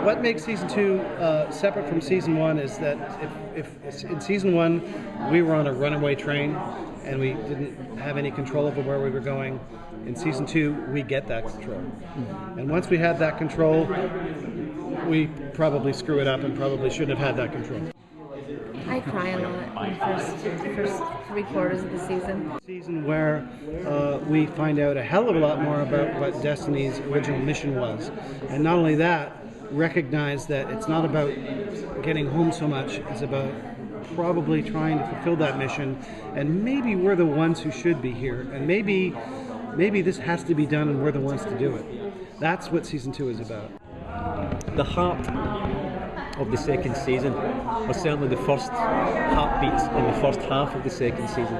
what makes season 2 separate from season 1 is that if in season 1 we were on a runaway train and we didn't have any control over where we were going, in season 2 we get that control. And once we have that control, we probably screw it up and probably shouldn't have had that control. I cry a lot in the first 3/4 of the season. Season where we find out a hell of a lot more about what Destiny's original mission was. And not only that, recognize that it's not about getting home so much, it's about probably trying to fulfill that mission, and maybe we're the ones who should be here, and maybe this has to be done and we're the ones to do it. That's what season 2 is about. The heart of the second season, or certainly the first heartbeats in the first half of the second season,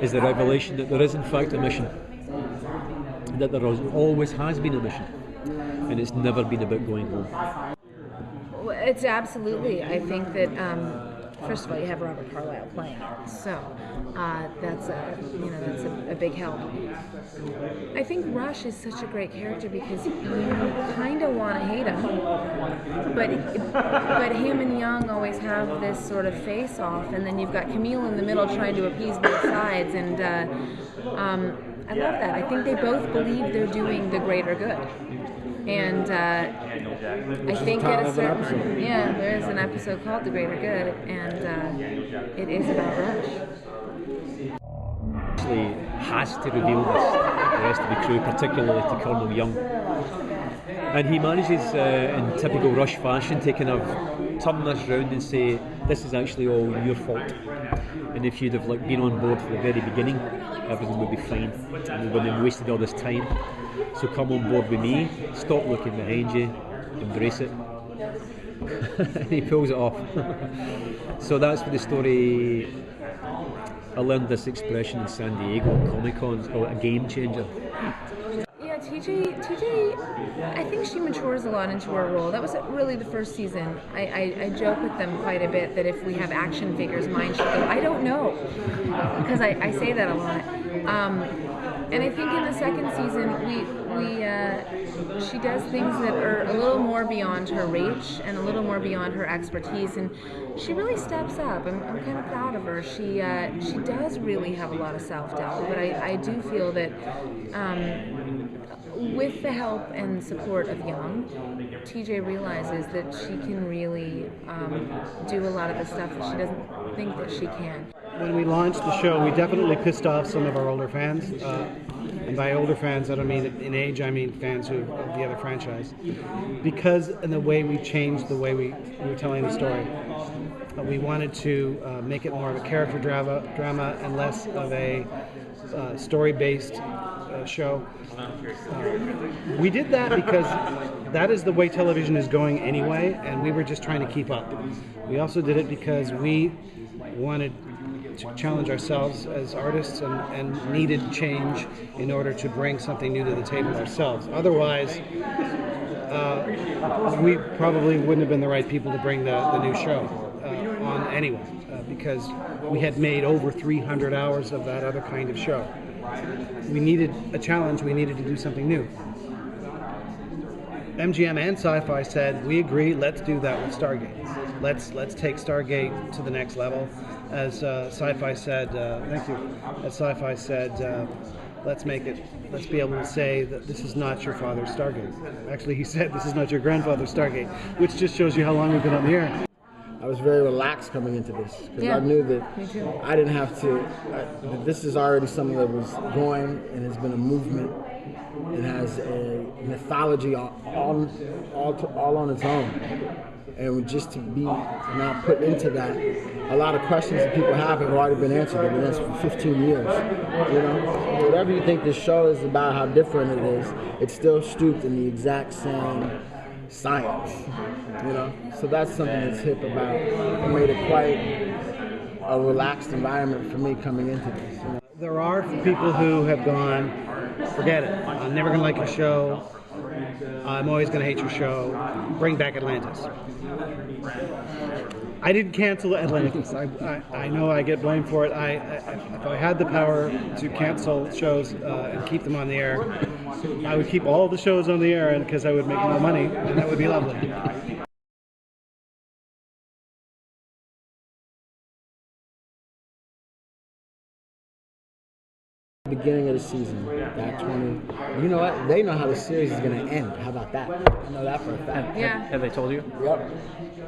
is the revelation that there is in fact a mission, that there always has been a mission, and it's never been about going home. It's absolutely. I think that first of all, you have Robert Carlyle playing it, so that's a big help. I think Rush is such a great character because you kind of want to hate him, but him and Young always have this sort of face-off, and then you've got Camille in the middle trying to appease both sides, and I love that. I think they both believe they're doing the greater good. And I think at a certain there is an episode called The Greater Good, and it is about Rush. Actually has to reveal this to the rest of the crew, particularly to Colonel Young. And he manages, in typical Rush fashion, to kind of turn this round and say, this is actually all your fault. And if you'd have been on board from the very beginning, everything would be fine. And we wouldn't have wasted all this time. So come on board with me, stop looking behind you, embrace it. And he pulls it off. So that's for the story. I learned this expression in San Diego at Comic-Con, it's called a game changer. Yeah, TJ, I think she matures a lot into her role. That was really the first season. I joke with them quite a bit that if we have action figures, mine should go, I don't know, because I say that a lot. And I think in the second season, she does things that are a little more beyond her reach and a little more beyond her expertise, and she really steps up. I'm kind of proud of her. She does really have a lot of self-doubt, but I do feel that with the help and support of Young, TJ realizes that she can really do a lot of the stuff that she doesn't think that she can. When we launched the show, we definitely pissed off some of our older fans. And by older fans, I don't mean in age, I mean fans of the other franchise. Because in the way we changed the way we were telling the story. We wanted to make it more of a character drama and less of a story-based show. We did that because that is the way television is going anyway, and we were just trying to keep up. We also did it because we wanted to challenge ourselves as artists and needed change in order to bring something new to the table ourselves. Otherwise, we probably wouldn't have been the right people to bring the new show on anyway, because we had made over 300 hours of that other kind of show. We needed a challenge, we needed to do something new. MGM and Sci-Fi said, we agree, let's do that with Stargate. Let's take Stargate to the next level. As Sci-Fi said, thank you, as Sci-Fi said, let's be able to say that this is not your father's Stargate. Actually, he said, this is not your grandfather's Stargate, which just shows you how long we've been on the air. I was very relaxed coming into this because I knew that I didn't have to. This is already something that was going and has been a movement. It has a mythology all on its own, and just to be now put into that, a lot of questions that people have already been answered. They've been answered for 15 years. You know, whatever you think this show is about, how different it is, it's still stooped in the exact same science, you know. So that's something that's hip about. It made it quite a relaxed environment for me coming into this. You know? There are people who have gone, forget it, I'm never going to like your show, I'm always going to hate your show, bring back Atlantis. I didn't cancel Atlantis. I know I get blamed for it. If I had the power to cancel shows and keep them on the air, I would keep all the shows on the air, and because I would make more money, and that would be lovely. Beginning of the season, that 20. You know what? They know how the series is going to end. How about that? I know that for a fact. Yeah. Have they told you? Yep.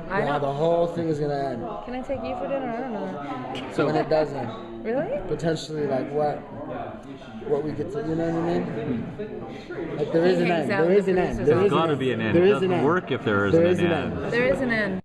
I How know. the whole thing is going to end. Can I take you for dinner? I don't know. So When it does end. Really? Potentially, like what we get to, you know what I mean? Like there is an hangs end. out There with is an the end. producers There all is There's an got to end. be an end. There It is an doesn't end. work if there isn't There an is an end. end. There is an end.